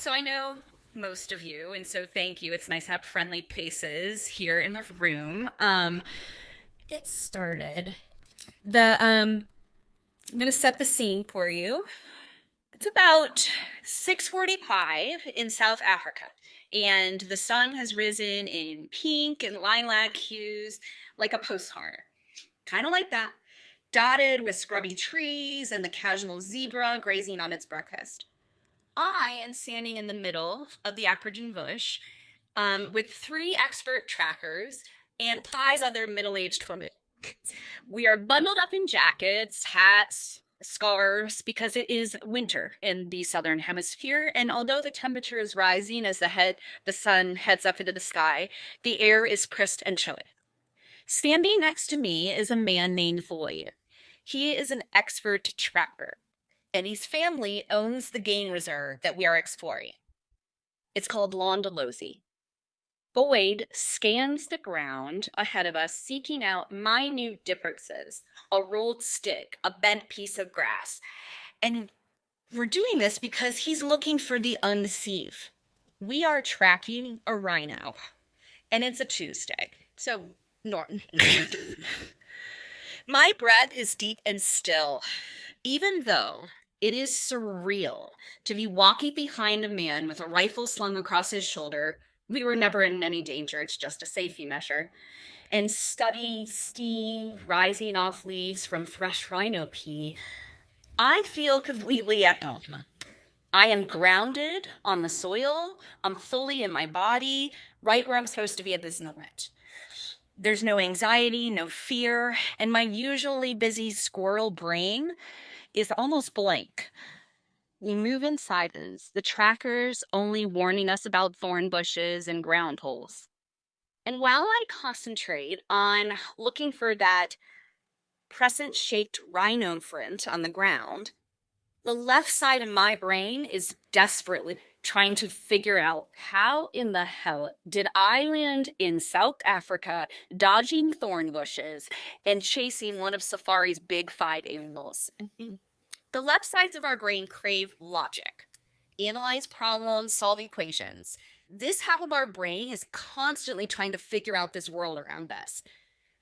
So I know most of you, and so thank you. It's nice to have friendly faces here in the room. Get started. I'm gonna set the scene for you. It's about 6:45 in South Africa, and the sun has risen in pink and lilac hues like a postcard. Kind of like that, dotted with scrubby trees and the casual zebra grazing on its breakfast. I am standing in the middle of the Akrogen bush with three expert trackers and five other middle aged women. We are bundled up in jackets, hats, scarves, because it is winter in the southern hemisphere. And although the temperature is rising as the sun heads up into the sky, the air is crisp and chilly. Standing next to me is a man named Floyd. He is an expert tracker, and his family owns the game reserve that we are exploring. It's called Londolozi. Boyd scans the ground ahead of us, seeking out minute differences, a rolled stick, a bent piece of grass. And we're doing this because he's looking for the unseen. We are tracking a rhino, and it's a Tuesday. So, Norton. My breath is deep and still, even though it is surreal to be walking behind a man with a rifle slung across his shoulder. We were never in any danger, it's just a safety measure. And study steam rising off leaves from fresh rhino pee. I feel completely at home. I am grounded on the soil. I'm fully in my body, right where I'm supposed to be at this moment. There's no anxiety, no fear, and my usually busy squirrel brain is almost blank. We move in silence, the trackers only warning us about thorn bushes and ground holes. And while I concentrate on looking for that crescent-shaped rhino print on the ground, the left side of my brain is desperately trying to figure out how in the hell did I land in South Africa, dodging thorn bushes and chasing one of Safari's big five animals. The left sides of our brain crave logic, analyze problems, solve equations. This half of our brain is constantly trying to figure out this world around us.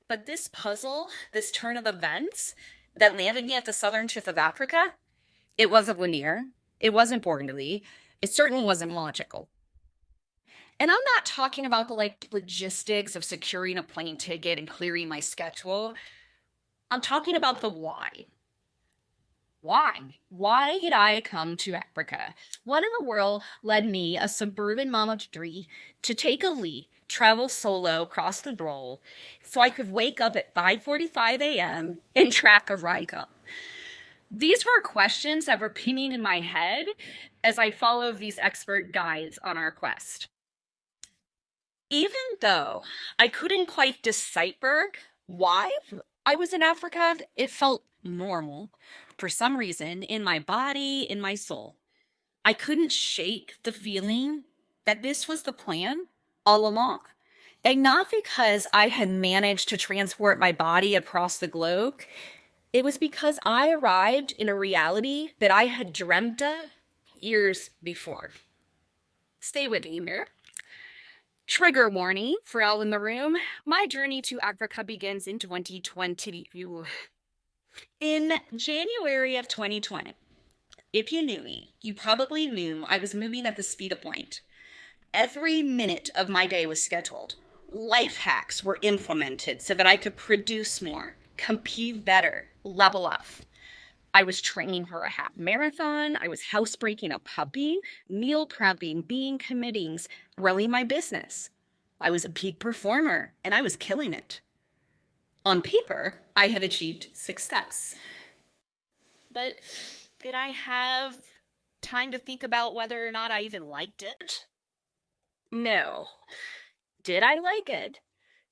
But this puzzle, this turn of events that landed me at the southern tip of Africa, it wasn't linear. It wasn't orderly. It certainly wasn't logical. And I'm not talking about the logistics of securing a plane ticket and clearing my schedule. I'm talking about the why. Why? Why did I come to Africa? What in the world led me, a suburban mama of three, to take a leap, travel solo across the roll, so I could wake up at 5:45 a.m. and track a rhino? These were questions that were pinging in my head as I followed these expert guides on our quest. Even though I couldn't quite decipher why I was in Africa, it felt normal for some reason in my body, in my soul. I couldn't shake the feeling that this was the plan all along. And not because I had managed to transport my body across the globe. It was because I arrived in a reality that I had dreamt of years before. Stay with me here. Trigger warning for all in the room. My journey to Africa begins in 2020. In January of 2020. If you knew me, you probably knew I was moving at the speed of light. Every minute of my day was scheduled. Life hacks were implemented so that I could produce more, compete better, level up. I was training for a half marathon. I was housebreaking a puppy, meal prepping, being committees, running my business. I was a peak performer, and I was killing it. On paper, I had achieved success. But did I have time to think about whether or not I even liked it? No. Did I like it?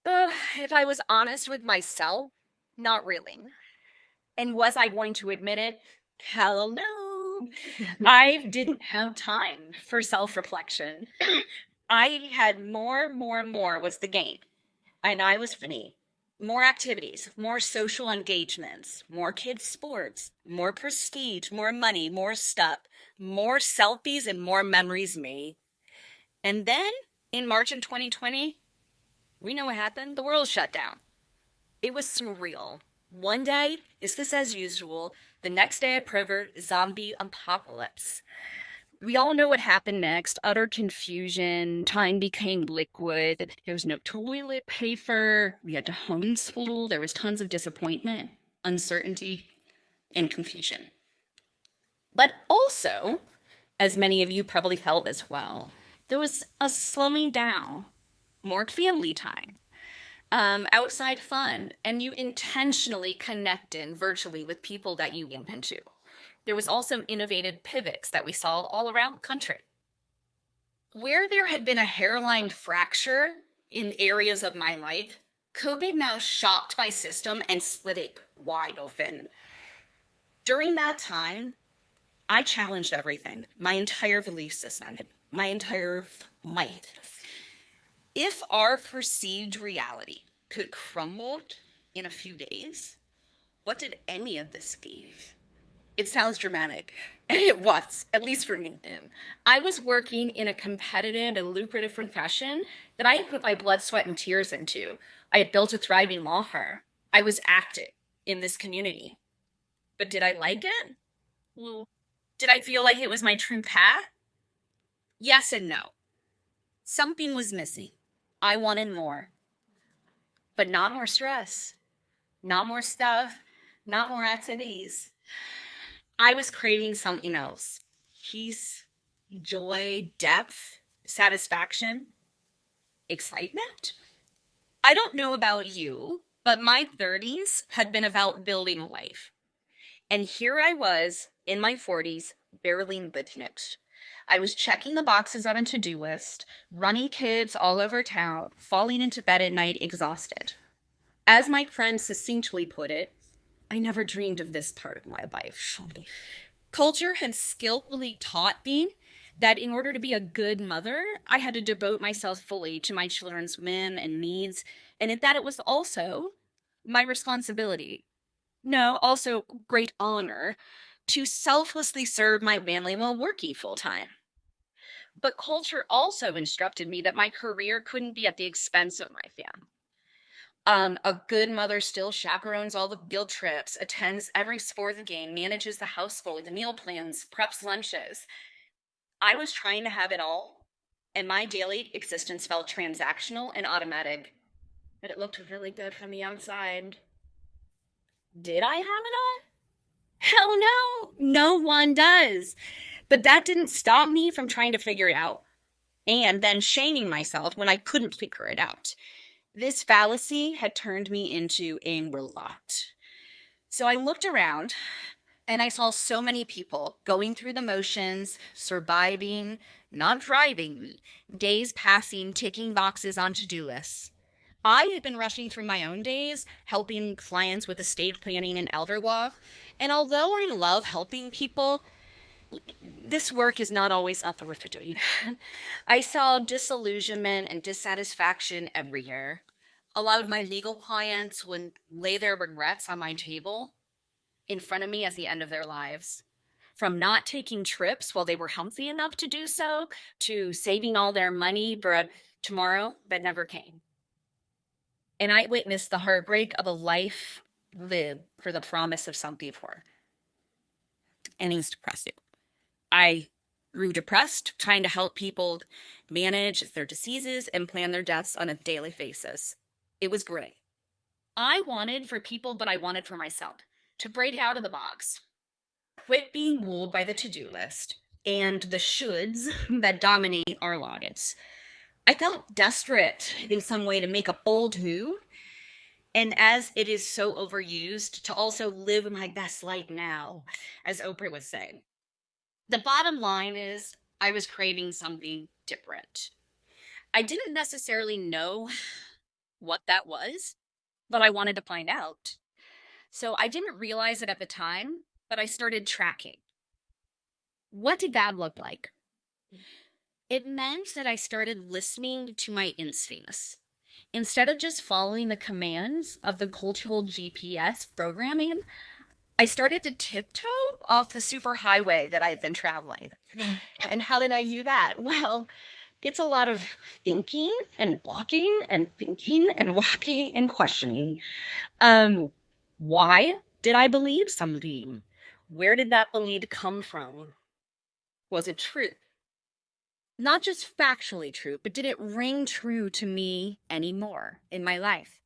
If I was honest with myself, not really. And was I going to admit it? Hell no. I didn't have time for self-reflection. I had more was the game. And I was funny. More activities, more social engagements, more kids' sports, more prestige, more money, more stuff, more selfies and more memories made. And then in March of 2020, we know what happened. The world shut down. It was surreal. One day, is this as usual? The next day, a pervert zombie apocalypse. We all know what happened next. Utter confusion. Time became liquid. There was no toilet paper. We had to homeschool. There was tons of disappointment, uncertainty, and confusion. But also, as many of you probably felt as well, there was a slowing down, more family time, outside fun, and you intentionally connected virtually with people that you bump into. There was also innovative pivots that we saw all around the country. Where there had been a hairline fracture in areas of my life, COVID now shocked my system and split it wide open. During that time, I challenged everything, my entire belief system, my entire might. If our perceived reality could crumble in a few days, what did any of this give? It sounds dramatic, and it was, at least for me. I was working in a competitive and lucrative profession that I had put my blood, sweat, and tears into. I had built a thriving law firm. I was active in this community. But did I like it? Well, did I feel like it was my true path? Yes and no. Something was missing. I wanted more. But not more stress, not more stuff, not more activities. I was craving something else. Peace, joy, depth, satisfaction, excitement. I don't know about you, but my 30s had been about building a life. And here I was in my 40s, barely living it. I was checking the boxes on a to-do list, running kids all over town, falling into bed at night exhausted. As my friend succinctly put it, I never dreamed of this part of my life. Culture had skillfully taught me that in order to be a good mother, I had to devote myself fully to my children's whim and needs, and that it was also my responsibility. No, also great honor to selflessly serve my family while working full-time. But culture also instructed me that my career couldn't be at the expense of my family. A good mother still chaperones all the field trips, attends every sports game, manages the household, the meal plans, preps lunches. I was trying to have it all, and my daily existence felt transactional and automatic. But it looked really good from the outside. Did I have it all? Hell no, no one does. But that didn't stop me from trying to figure it out, and then shaming myself when I couldn't figure it out. This fallacy had turned me into a robot. So I looked around and I saw so many people going through the motions, surviving, not thriving, days passing, ticking boxes on to-do lists. I had been rushing through my own days, helping clients with estate planning and elder law. And although I love helping people, this work is not always up worth doing. I saw disillusionment and dissatisfaction everywhere. A lot of my legal clients would lay their regrets on my table in front of me at the end of their lives. From not taking trips while they were healthy enough to do so, to saving all their money for tomorrow that never came. And I witnessed the heartbreak of a life lived for the promise of something more. And it was depressing. I grew depressed, trying to help people manage their diseases and plan their deaths on a daily basis. It was great. I wanted for people what I wanted for myself, to break out of the box, quit being ruled by the to-do list and the shoulds that dominate our lives. I felt desperate in some way to make a bold move, and as it is so overused, to also live my best life now, as Oprah would say. The bottom line is I was craving something different. I didn't necessarily know what that was, but I wanted to find out. So I didn't realize it at the time, but I started tracking. What did that look like? It meant that I started listening to my instincts. Instead of just following the commands of the cultural GPS programming, I started to tiptoe off the super highway that I had been traveling. And how did I do that? Well, it's a lot of thinking and walking and thinking and walking and questioning. Um, why did I believe something? Where did that belief come from? Was it true? Not just factually true, but did it ring true to me anymore in my life?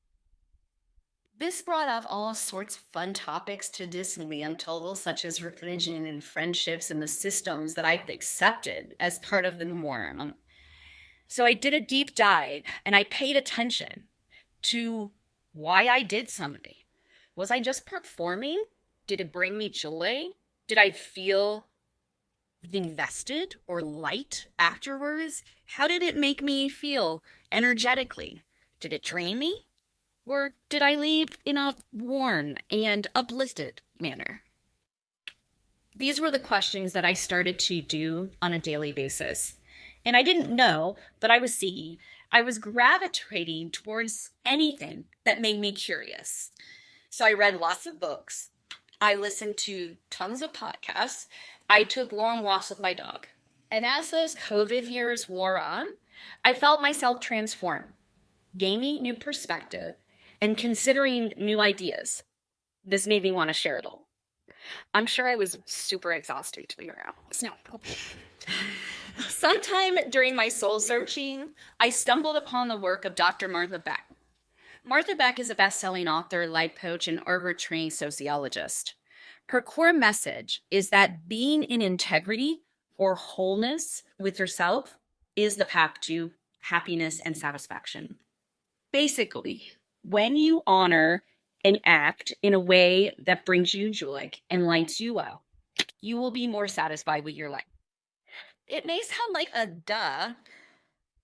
This brought up all sorts of fun topics to disney total, such as religion and friendships and the systems that I've accepted as part of the norm. So I did a deep dive and I paid attention to why I did something. Was I just performing? Did it bring me joy? Did I feel invested or light afterwards? How did it make me feel energetically? Did it drain me? Or did I leave in a worn and uplifted manner? These were the questions that I started to do on a daily basis. And I didn't know, but I was seeing, I was gravitating towards anything that made me curious. So I read lots of books. I listened to tons of podcasts. I took long walks with my dog. And as those COVID years wore on, I felt myself transform, gaining new perspective, and considering new ideas. This made me want to share it all. I'm sure I was super exhausted to figure out. No. Sometime during my soul searching, I stumbled upon the work of Dr. Martha Beck. Martha Beck is a best-selling author, life coach, and Harvard-trained sociologist. Her core message is that being in integrity or wholeness with yourself is the path to happiness and satisfaction. Basically, when you honor and act in a way that brings you joy and lights you up, you will be more satisfied with your life. It may sound like a duh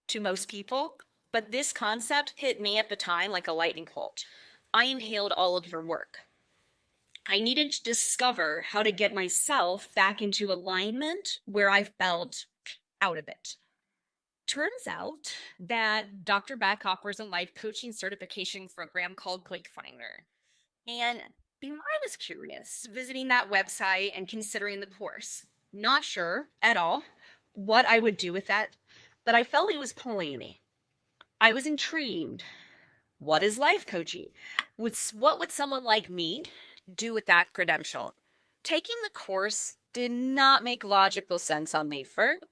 to most people, but this concept hit me at the time like a lightning bolt. I inhaled all of her work. I needed to discover how to get myself back into alignment where I felt out of it. Turns out that Dr. Beck offers a life coaching certification program called ClickFinder. And before I was curious, visiting that website and considering the course, not sure at all what I would do with that, but I felt it was pulling me. I was intrigued. What is life coaching? What would someone like me do with that credential? Taking the course did not make logical sense on me first.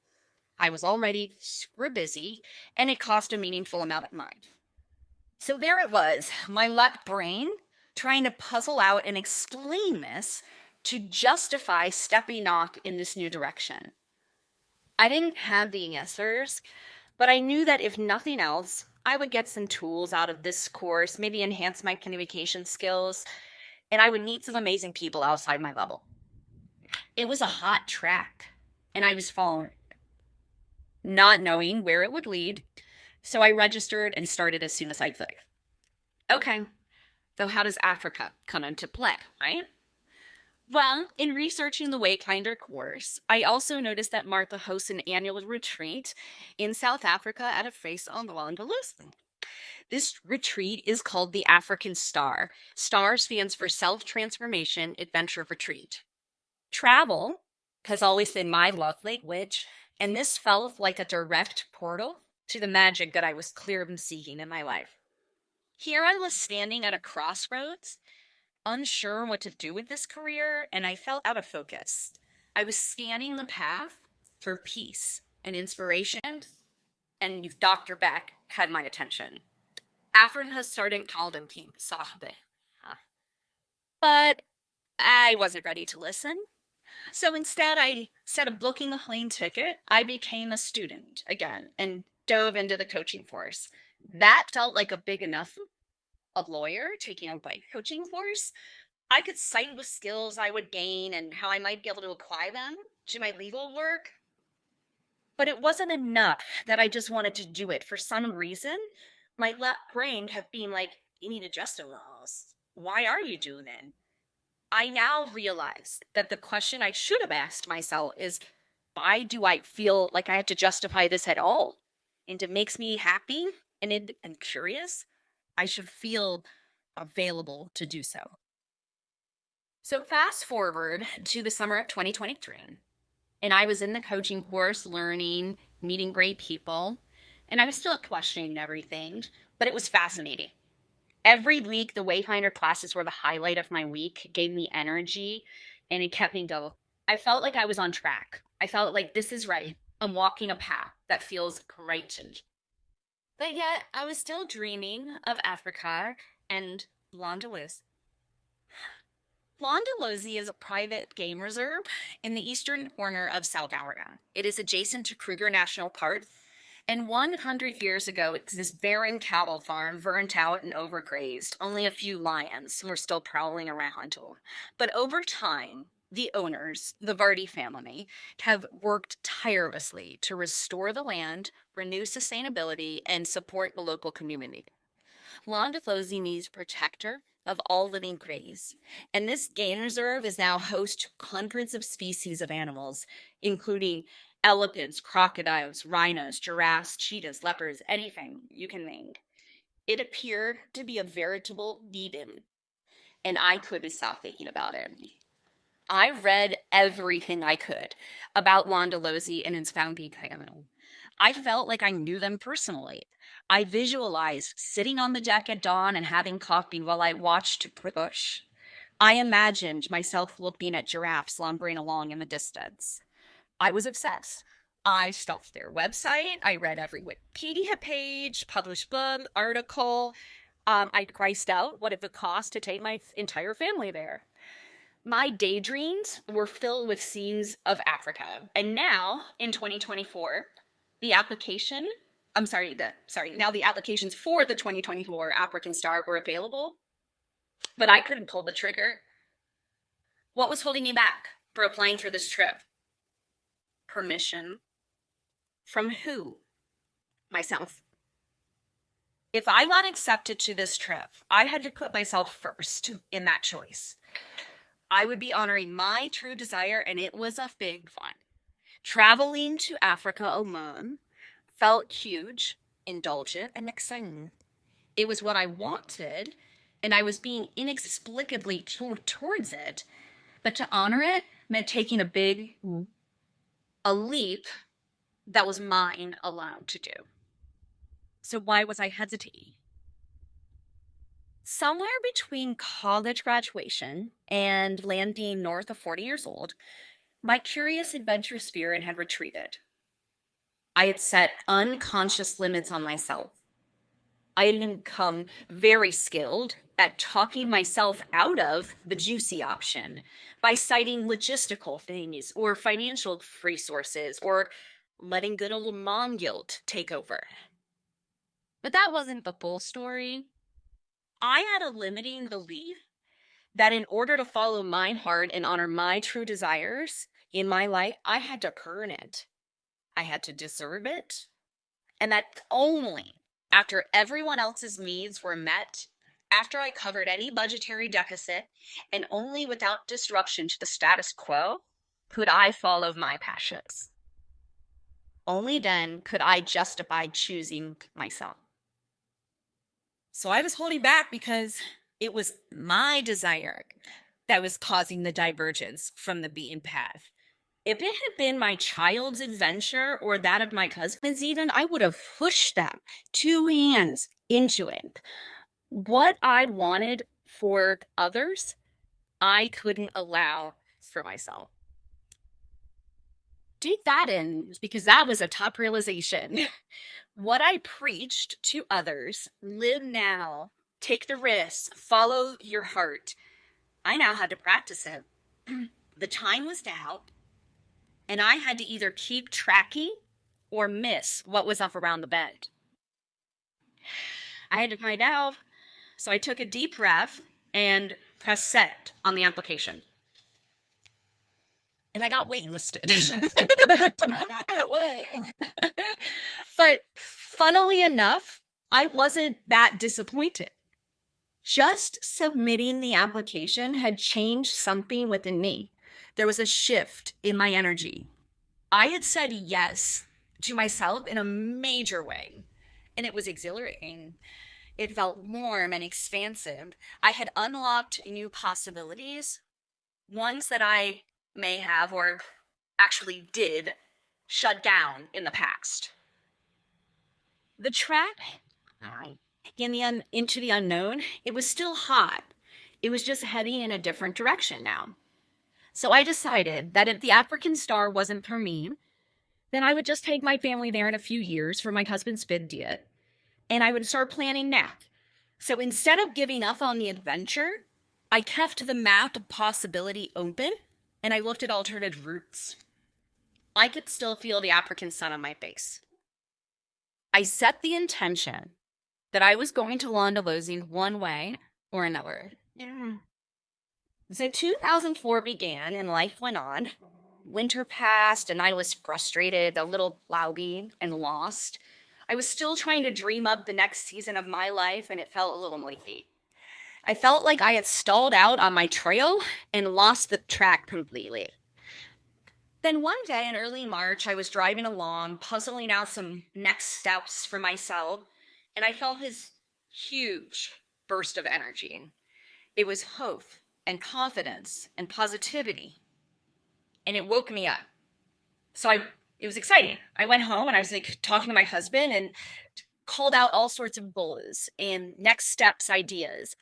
I was already super busy, and it cost a meaningful amount of money. So there it was, my left brain trying to puzzle out and explain this to justify stepping off in this new direction. I didn't have the answers, but I knew that if nothing else, I would get some tools out of this course, maybe enhance my communication skills, and I would meet some amazing people outside my level. It was a hot track, and I was following, not knowing where it would lead. So I registered and started as soon as I could. Okay, so how does Africa come into play, right? Well, in researching the Wayfinder course, I also noticed that Martha hosts an annual retreat in South Africa at a place on Wanderlust. This retreat is called the African Star. STAR stands for Self-Transformation Adventure Retreat. Travel has always been my love language, and this felt like a direct portal to the magic that I was clearly seeking in my life. Here I was standing at a crossroads, unsure what to do with this career, and I felt out of focus. I was scanning the path for peace and inspiration, and Dr. Beck had my attention. Africa started calling me Sahabe. But I wasn't ready to listen. So instead, instead of booking a plane ticket, I became a student again and dove into the coaching course. That felt like a big enough a lawyer taking a life coaching course. I could cite the skills I would gain and how I might be able to apply them to my legal work. But it wasn't enough that I just wanted to do it. For some reason, my left brain kept being like, you need to justify this. Why are you doing it? I now realize that the question I should have asked myself is, why do I feel like I have to justify this at all? And it makes me happy and curious. I should feel available to do so. So fast forward to the summer of 2023, and I was in the coaching course, learning, meeting great people, and I was still questioning everything, but it was fascinating. Every week, the Wayfinder classes were the highlight of my week, gave me energy, and it kept me going. I felt like I was on track. I felt like this is right. I'm walking a path that feels right to me. But yet, I was still dreaming of Africa and Landaluce. Landalozi is a private game reserve in the eastern corner of South Africa. It is adjacent to Kruger National Park. And 100 years ago, it was this barren cattle farm, burnt out and overgrazed. Only a few lions were still prowling around. But over time, the owners, the Vardy family, have worked tirelessly to restore the land, renew sustainability, and support the local community. Londotlosi needs protector of all living creatures, and this game reserve is now host to hundreds of species of animals, including elephants, crocodiles, rhinos, giraffes, cheetahs, leopards, anything you can name. It appeared to be a veritable Eden, and I couldn't stop thinking about it. I read everything I could about Londolozi and its founding family. I felt like I knew them personally. I visualized sitting on the deck at dawn and having coffee while I watched the bush. I imagined myself looking at giraffes lumbering along in the distance. I was obsessed. I stalked their website. I read every Wikipedia page, published book, article. I priced out what it would cost to take my entire family there. My daydreams were filled with scenes of Africa. And now, in 2024, the application, now the applications for the 2024 African Star were available, but I couldn't pull the trigger. What was holding me back for applying for this trip? Permission. From who? Myself. If I got accepted to this trip, I had to put myself first in that choice. I would be honoring my true desire, and it was a big one. Traveling to Africa alone felt huge, indulgent, and exciting. It was what I wanted, and I was being inexplicably towards it. But to honor it meant taking a leap that was mine alone to do. So why was I hesitating? Somewhere between college graduation and landing north of 40 years old, my curious adventurous spirit had retreated. I had set unconscious limits on myself. I had become very skilled at talking myself out of the juicy option by citing logistical things or financial resources or letting good old mom guilt take over. But that wasn't the full story. I had a limiting belief that in order to follow my heart and honor my true desires in my life, I had to earn it. I had to deserve it. And that only after everyone else's needs were met, after I covered any budgetary deficit, and only without disruption to the status quo, could I follow my passions. Only then could I justify choosing myself. So I was holding back because it was my desire that was causing the divergence from the beaten path. If it had been my child's adventure or that of my cousins, even, I would have pushed them 2 hands into it. What I wanted for others, I couldn't allow for myself. Take that in, because that was a tough realization. What I preached to others, live now, take the risks, follow your heart. I now had to practice it. The time was out, and I had to either keep tracking or miss what was up around the bend. I had to find out, so I took a deep breath and pressed send on the application. And I got waitlisted. But funnily enough, I wasn't that disappointed. Just submitting the application had changed something within me. There was a shift in my energy. I had said yes to myself in a major way, and it was exhilarating. It felt warm and expansive. I had unlocked new possibilities, ones that I may have or actually did shut down in the past. The track into the unknown, it was still hot. It was just heading in a different direction now. So I decided that if the African Star wasn't for me, then I would just take my family there in a few years for my husband's 50th, and I would start planning now. So instead of giving up on the adventure, I kept the map of possibility open, and I looked at alternative routes. I could still feel the African sun on my face. I set the intention that I was going to Londolozi one way or another. Yeah. So 2004 began and life went on. Winter passed and I was frustrated, a little cloudy and lost. I was still trying to dream up the next season of my life and it felt a little noisy. I felt like I had stalled out on my trail and lost the track completely. Then one day in early March, I was driving along, puzzling out some next steps for myself, and I felt this huge burst of energy. It was hope and confidence and positivity, and it woke me up. So it was exciting. I went home and I was like talking to my husband and called out all sorts of goals and next steps ideas,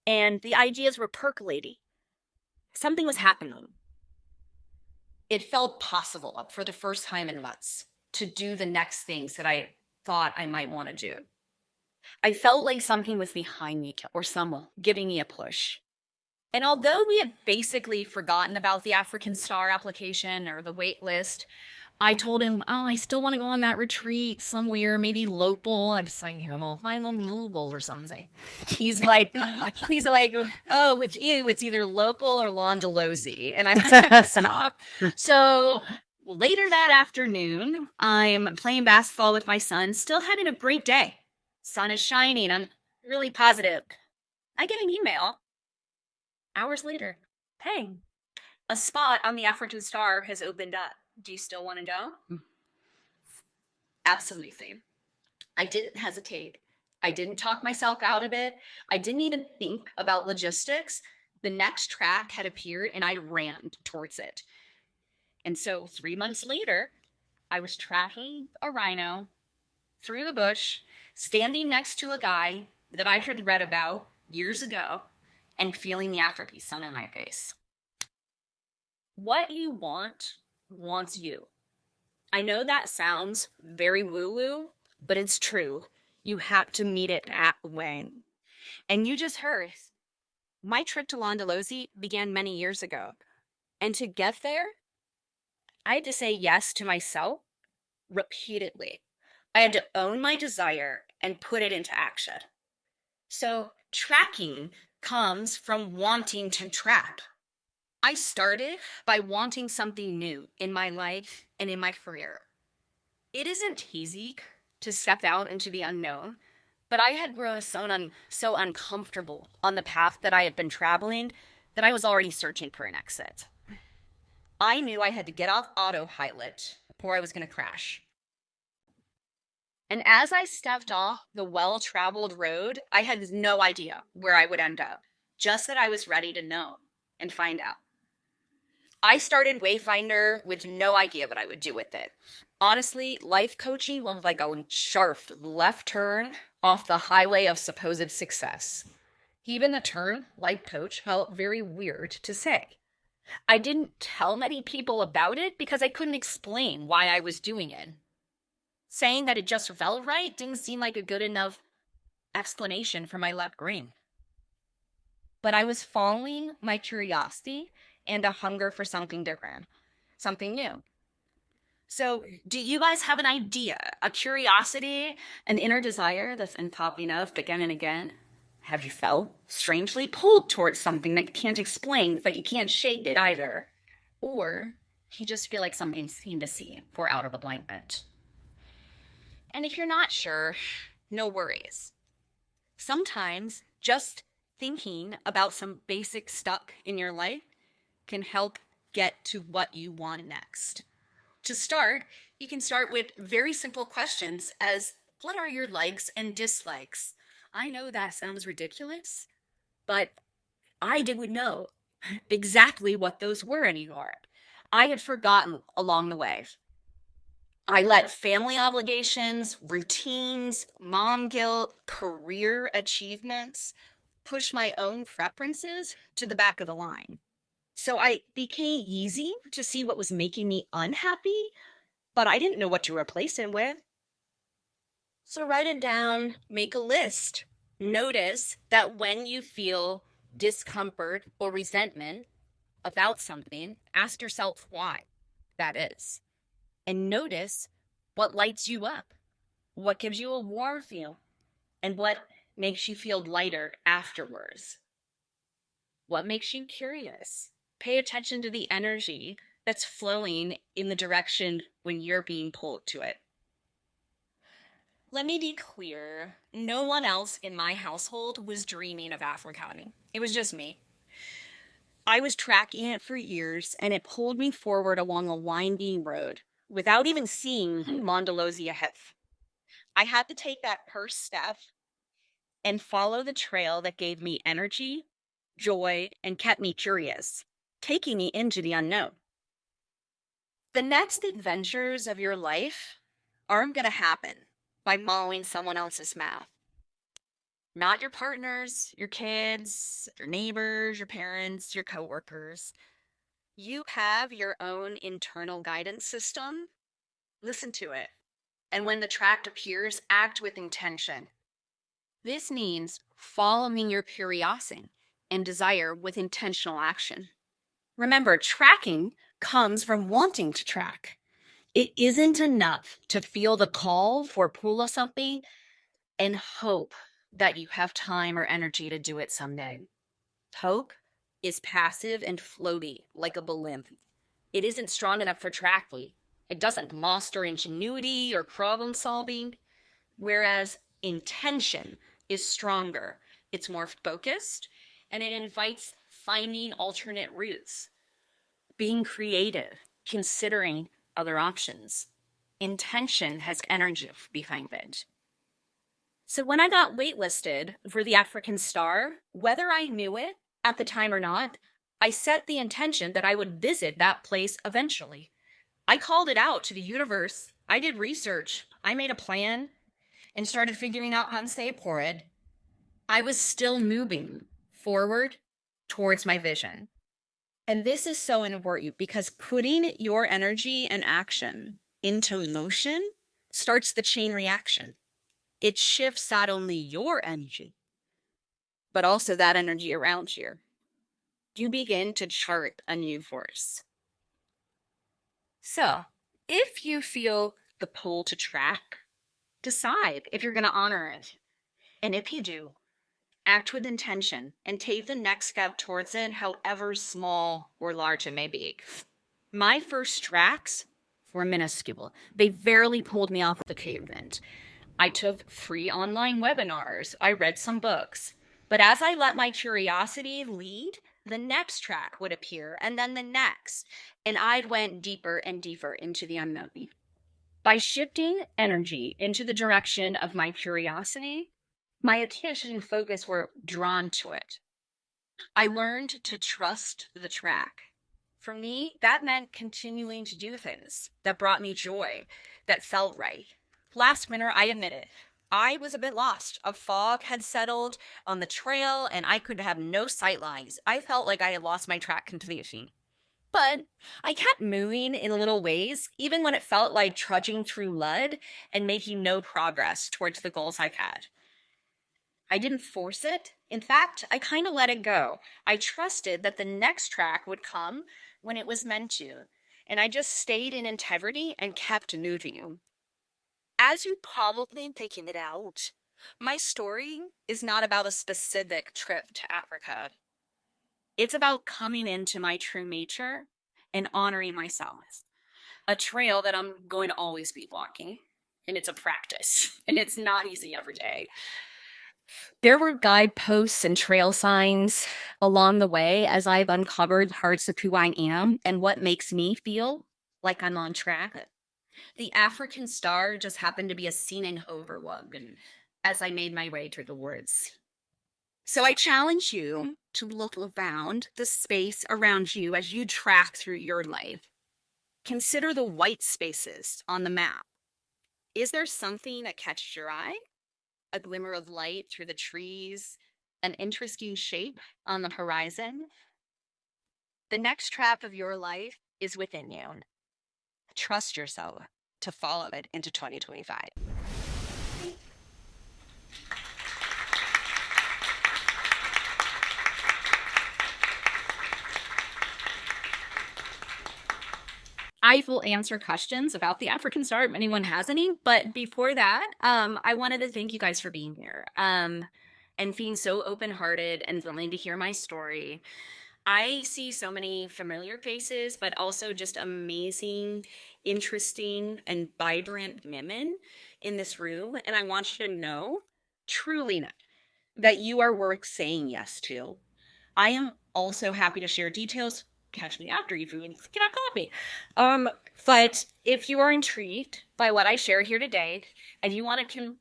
and the ideas were percolating. Something was happening. It felt possible for the first time in months to do the next things that I thought I might want to do. I felt like something was behind me or someone giving me a push. And although we had basically forgotten about the African Star application or the wait list, I told him, oh, I still want to go on that retreat somewhere, maybe local. I was like, well, find on Google or something. He's like, oh, with you, it's either local or Londolozi. And I'm like, stop. So later that afternoon, I'm playing basketball with my son, still having a great day. Sun is shining. I'm really positive. I get an email hours later. Hey, a spot on the African Star has opened up. Do you still want to go? Absolutely. I didn't hesitate. I didn't talk myself out of it. I didn't even think about logistics. The next track had appeared and I ran towards it. And so 3 months later, I was tracking a rhino through the bush, standing next to a guy that I had read about years ago and feeling the African sun in my face. What you want wants you. I know that sounds very woo-woo, but it's true. You have to meet it halfway. And you just heard, my trip to Londolozi began many years ago. And to get there, I had to say yes to myself repeatedly. I had to own my desire and put it into action. So tracking comes from wanting to track. I started by wanting something new in my life and in my career. It isn't easy to step out into the unknown, but I had grown so uncomfortable on the path that I had been traveling that I was already searching for an exit. I knew I had to get off autopilot before I was going to crash. And as I stepped off the well-traveled road, I had no idea where I would end up, just that I was ready to know and find out. I started Wayfinder with no idea what I would do with it. Honestly, life coaching was like a sharp left turn off the highway of supposed success. Even the term life coach felt very weird to say. I didn't tell many people about it because I couldn't explain why I was doing it. Saying that it just felt right didn't seem like a good enough explanation for my left brain. But I was following my curiosity and a hunger for something different, something new. So, do you guys have an idea, a curiosity, an inner desire that's been popping up again and again? Have you felt strangely pulled towards something that you can't explain, but you can't shake it either? Or you just feel like something seemed to see or out of alignment? And if you're not sure, no worries. Sometimes just thinking about some basic stuff in your life can help get to what you want next. To start, you can start with very simple questions as, what are your likes and dislikes? I know that sounds ridiculous, but I didn't know exactly what those were anymore. I had forgotten along the way. I let family obligations, routines, mom guilt, career achievements push my own preferences to the back of the line. So I became easy to see what was making me unhappy, but I didn't know what to replace it with. So write it down, make a list. Notice that when you feel discomfort or resentment about something, ask yourself why that is. And notice what lights you up, what gives you a warm feel, and what makes you feel lighter afterwards. What makes you curious? Pay attention to the energy that's flowing in the direction when you're being pulled to it. Let me be clear, no one else in my household was dreaming of Africani. It was just me. I was tracking it for years, and it pulled me forward along a winding road without even seeing Mondolosi ahead. I had to take that first step and follow the trail that gave me energy, joy, and kept me curious, taking me into the unknown. The next adventures of your life aren't going to happen by following someone else's mouth. Not your partners, your kids, your neighbors, your parents, your coworkers. You have your own internal guidance system. Listen to it. And when the track appears, act with intention. This means following your curiosity and desire with intentional action. Remember, tracking comes from wanting to track. It isn't enough to feel the call for pull of something and hope that you have time or energy to do it someday. Hope is passive and floaty like a balloon. It isn't strong enough for tracking. It doesn't muster ingenuity or problem solving, whereas intention is stronger. It's more focused and it invites finding alternate routes, being creative, considering other options. Intention has energy behind it. So when I got waitlisted for the African Star, whether I knew it at the time or not, I set the intention that I would visit that place eventually. I called it out to the universe. I did research. I made a plan and started figuring out how to save for it. I was still moving forward towards my vision. And this is so important because putting your energy and action into motion starts the chain reaction. It shifts not only your energy, but also that energy around you. You begin to chart a new course. So, if you feel the pull to track, decide if you're going to honor it. And if you do, act with intention and take the next step towards it, however small or large it may be. My first tracks were minuscule. They barely pulled me off the pavement. I took free online webinars. I read some books. But as I let my curiosity lead, the next track would appear and then the next. And I went deeper and deeper into the unknown. By shifting energy into the direction of my curiosity, my attention and focus were drawn to it. I learned to trust the track. For me, that meant continuing to do things that brought me joy, that felt right. Last winter, I admit it, I was a bit lost. A fog had settled on the trail and I could have no sight lines. I felt like I had lost my track completely. But I kept moving in little ways, even when it felt like trudging through mud and making no progress towards the goals I had. I didn't force it. In fact, I kind of let it go. I trusted that the next track would come when it was meant to. And I just stayed in integrity and kept moving. As you're probably thinking it out, my story is not about a specific trip to Africa. It's about coming into my true nature and honoring myself. A trail that I'm going to always be walking. And it's a practice. And it's not easy every day. There were guideposts and trail signs along the way as I've uncovered parts of who I am and what makes me feel like I'm on track. The African Star just happened to be a scenic overlook as I made my way through the woods. So I challenge you to look around the space around you as you track through your life. Consider the white spaces on the map. Is there something that catches your eye? A glimmer of light through the trees, an interesting shape on the horizon? The next track of your life is within you. Trust yourself to follow it into 2025. I will answer questions about the African Star if anyone has any. But before that, I wanted to thank you guys for being here and being so open hearted and willing to hear my story. I see so many familiar faces, but also just amazing, interesting, and vibrant women in this room. And I want you to know, truly know, that you are worth saying yes to. I am also happy to share details. Catch me after you food. Get a coffee. But if you are intrigued by what I share here today and you want to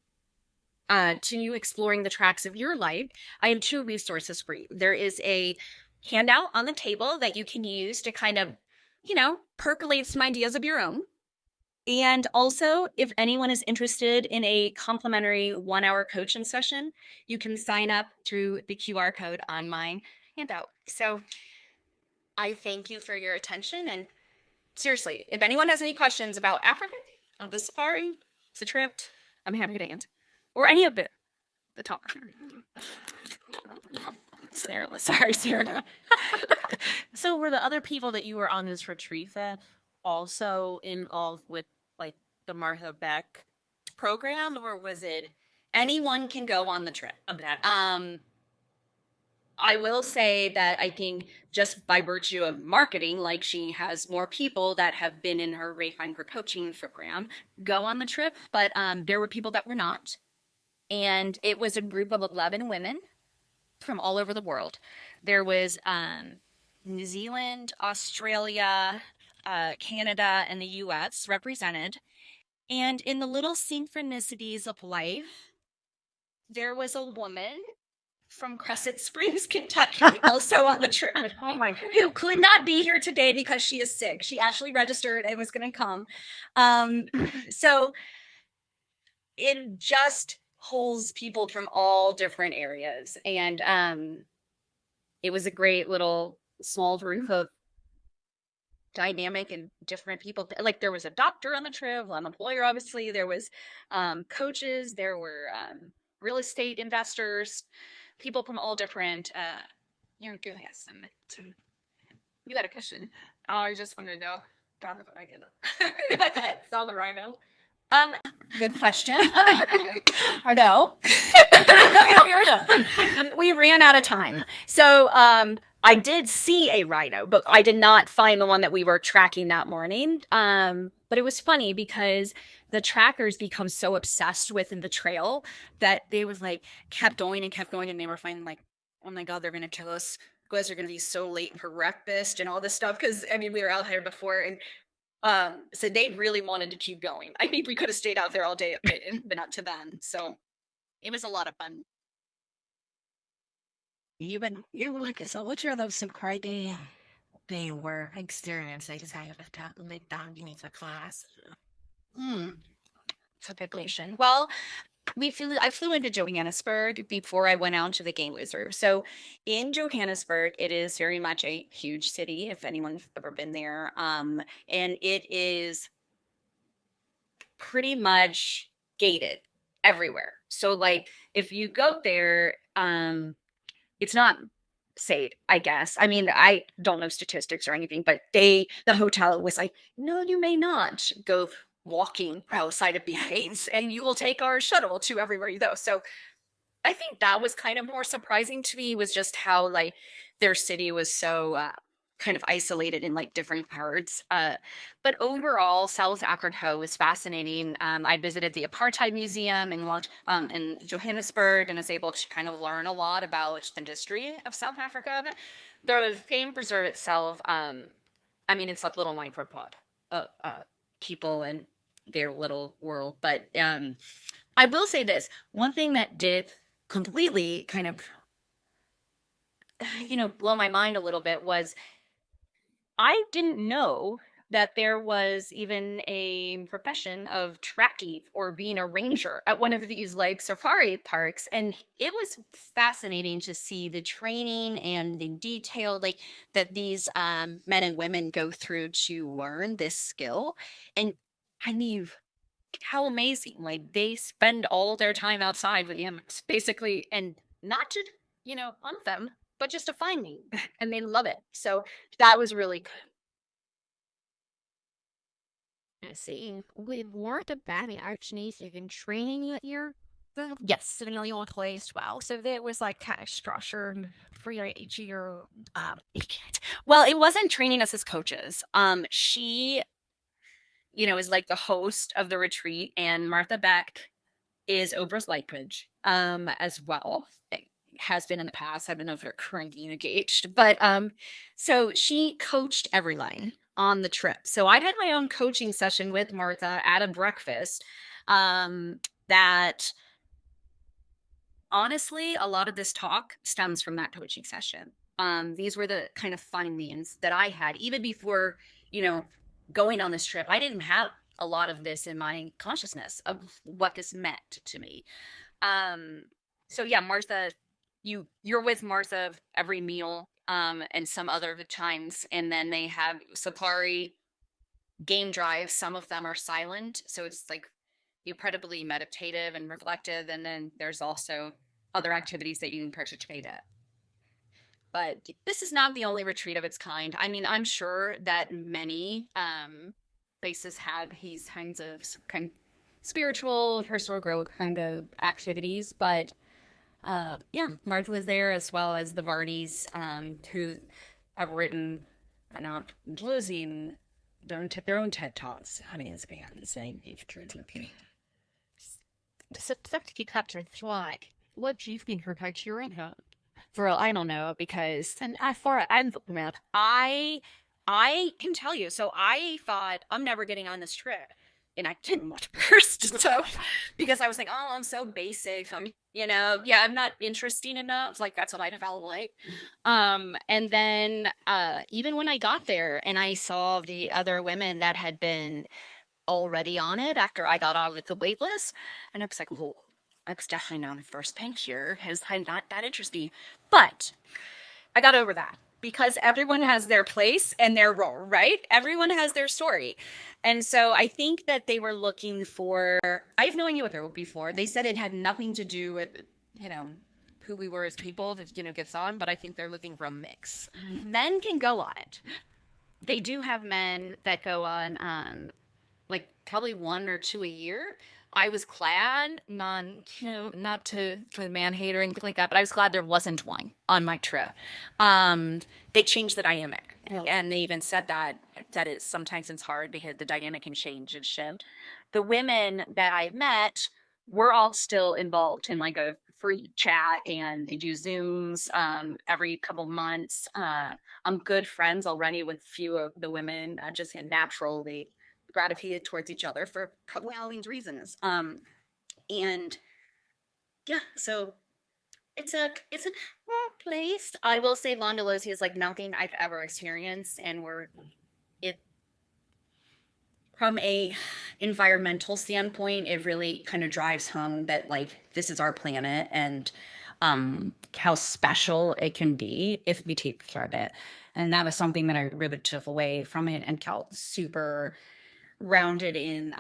continue exploring the tracks of your life, I have two resources for you. There is a handout on the table that you can use to kind of, percolate some ideas of your own. And also, if anyone is interested in a complimentary 1-hour coaching session, you can sign up through the QR code on my handout. So I thank you for your attention. And seriously, if anyone has any questions about Africa, of the safari, the trip, I'm happy to answer. Or any of it. The talk. Sarah, sorry, Sarah. So were the other people that you were on this retreat with also involved with like the Martha Beck program, or was it Anyone can go on the trip. a bad? I will say that I think just by virtue of marketing, like she has more people that have been in her Refine for Coaching program go on the trip, but there were people that were not. And it was a group of 11 women from all over the world. There was New Zealand, Australia, Canada, and the US represented. And in the little synchronicities of life, there was a woman from Crescent Springs, Kentucky, also on the trip. Oh my God. Who could not be here today because she is sick. She actually registered and was going to come. So it just holds people from all different areas. And it was a great little small group of dynamic and different people. Like there was a doctor on the trip, an employer, obviously. There was coaches. There were real estate investors, people from all different. You're good. Yes, you had a question. Oh, I just wanted to know. God, if I get it's all the rhino. Good question. I know. We ran out of time. So I did see a rhino, but I did not find the one that we were tracking that morning. But it was funny because the trackers become so obsessed with the trail that they was like kept going, and they were finding like, oh my God, they're gonna kill us. You guys are gonna be so late for breakfast and all this stuff. Cause I mean, we were out here before and so they really wanted to keep going. I think we could have stayed out there all day, but not to then. So it was a lot of fun. You like so what are those surprising they were experience I just had a time like down you need a class. It's a good question. Well, I flew into Johannesburg before I went out to the game reserve. So in Johannesburg, it is very much a huge city, if anyone's ever been there. And it is pretty much gated everywhere. So like if you go there, it's not safe, I guess. I mean, I don't know statistics or anything, but the hotel was like, no, you may not go walking outside of behinds and you will take our shuttle to everywhere you go. So I think that was kind of more surprising to me, was just how like their city was so kind of isolated in like different parts. But overall, South Africa was fascinating. I visited the Apartheid Museum in Johannesburg and was able to kind of learn a lot about the history of South Africa. The game preserve itself, I mean, it's like little micropod people and their little world. But I will say this, one thing that did completely kind of blow my mind a little bit was I didn't know that there was even a profession of tracking or being a ranger at one of these like safari parks. And it was fascinating to see the training and the detail like that these men and women go through to learn this skill. And I mean, how amazing. Like they spend all their time outside with the animals, basically, and not to, hunt them, but just to find me. And they love it. So that was really I see. We weren't a bad actually in training that year. yes. Sitting on the old place. Wow. So there was like kind of structured for your Well, it wasn't training us as coaches. She, is like the host of the retreat, and Martha Beck is Oprah's light coach, as well. It has been in the past. I don't know if they're currently engaged, but so she coached everyone on the trip. So I had my own coaching session with Martha at a breakfast. That honestly, a lot of this talk stems from that coaching session. These were the kind of findings that I had even before, you know, going on this trip. I didn't have a lot of this in my consciousness of what this meant to me. Um, so yeah, Martha, you're with Martha every meal, and some other times, and then they have Safari game drives. Some of them are silent, so it's like incredibly meditative and reflective. And then there's also other activities that you can participate in. But this is not the only retreat of its kind. I mean, I'm sure that many places have these kinds of spiritual, personal growth kind of activities. But yeah, Martha was there as well as the Vardys, who have written, not losing, don't their own TED Talks. I mean, it's beyond saying to capture swag. What do you think her criteria? Bro, I don't know because and I for I'm mad. I can tell you. So I thought I'm never getting on this trip. And I didn't much first. So because I was like, oh, I'm so basic. Yeah, I'm not interesting enough. Like that's what I felt like. And then even when I got there and I saw the other women that had been already on it after I got on with the wait list, and I was like, well, that's definitely not the first pink here. I'm not that interesting. But I got over that because everyone has their place and their role, right? Everyone has their story. And so I think that they were looking for, I've known you with her before. They said it had nothing to do with, you know, who we were as people that, gets on, but I think they're looking for a mix. Men can go on it. They do have men that go on, like probably one or two a year. I was glad, not to man hate or anything like that, but I was glad there wasn't one on my trip. They changed the dynamic, and they even said that it sometimes it's hard because the dynamic can change and shift. The women that I met were all still involved in like a free chat, and they do Zooms every couple months. I'm good friends already with a few of the women, just naturally gratitude towards each other for probably all these reasons. And yeah, so it's a place. I will say Londolosi is like nothing I've ever experienced, and we're it from a environmental standpoint, it really kind of drives home that like this is our planet and how special it can be if we take care of it. And that was something that I really took away from it and felt super rounded in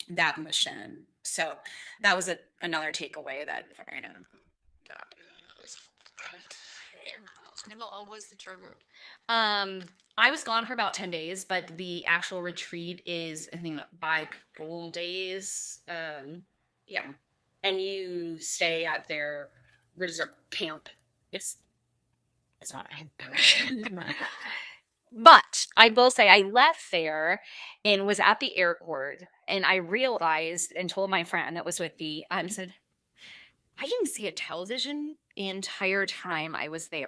that mission. So that was another takeaway that I know. What was the trigger? I was gone for about 10 days, but the actual retreat is I think 5 full days. Yeah. And you stay at their resort camp. It's not But I will say I left there and was at the airport and I realized and told my friend that was with me, I said, I didn't see a television the entire time I was there.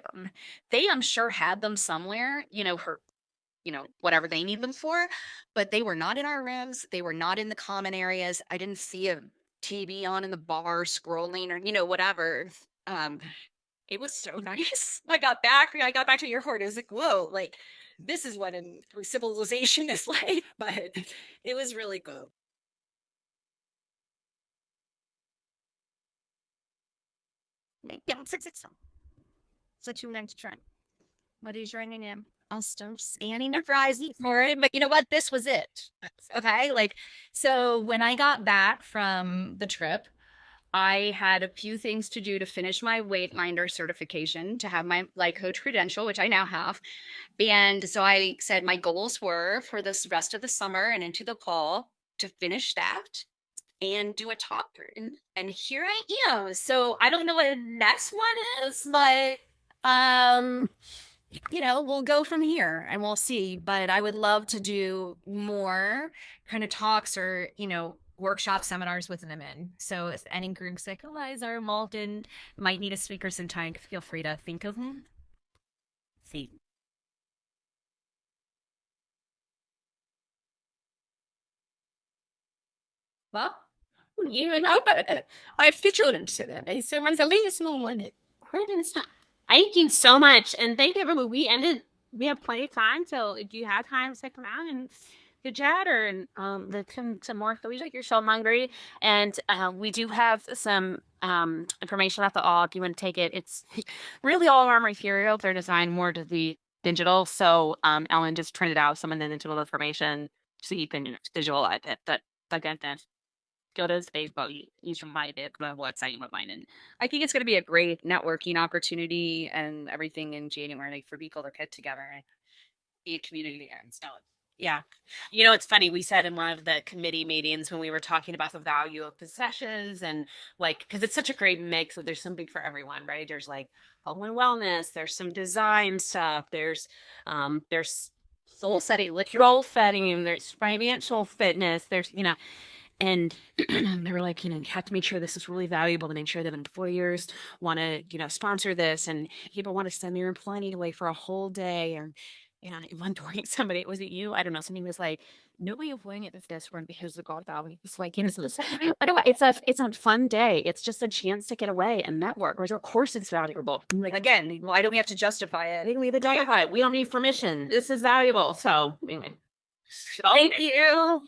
They, I'm sure, had them somewhere, whatever they need them for, but they were not in our rooms. They were not in the common areas. I didn't see a TV on in the bar scrolling or, whatever. it was so nice. I got back to the airport. It was like, whoa, like this is what civilization is like. But it was really cool. Such a nice try. What is your name? I'll start scanning the fries for it. But you know what? This was it. Okay. Like, so when I got back from the trip, I had a few things to do to finish my Weightminder certification to have my life coach credential, which I now have. And so I said my goals were for this rest of the summer and into the fall to finish that and do a talk through. And here I am. So I don't know what the next one is, but we'll go from here and we'll see. But I would love to do more kind of talks or, workshop seminars with women. So if any groups like Eliza or Malton might need a speaker sometime, feel free to think of them. See. Well, I featured into that. So I'm the latest one. Thank you so much. And thank you, everyone. We have plenty of time. So if you have time to come out and good chat or some more stories like you're so hungry. And we do have some information at the all if you want to take it. It's really all of our materials are designed more to be digital. So Ellen just printed out some of the digital information so you can visualize it. But again, then go to Facebook, you can find it, the website, you can find it. I think it's going to be a great networking opportunity and everything in January for people to get together and be a community and stuff. Yeah. It's funny. We said in one of the committee meetings when we were talking about the value of possessions and because it's such a great mix that there's something for everyone, right? There's health and wellness, there's some design stuff, there's Soul setting, role setting, there's financial fitness, there's, and they were like, you have to make sure this is really valuable to make sure that employers want to, sponsor this and people want to send their employee away for a whole day. And, one morning somebody, was it you? I don't know. Somebody was like, no way of winning it if this weren't because of God value. It's like, it's a fun day. It's just a chance to get away and network. Of course it's valuable. like, again, why do we have to justify it? We don't need permission. This is valuable. So anyway. Thank you.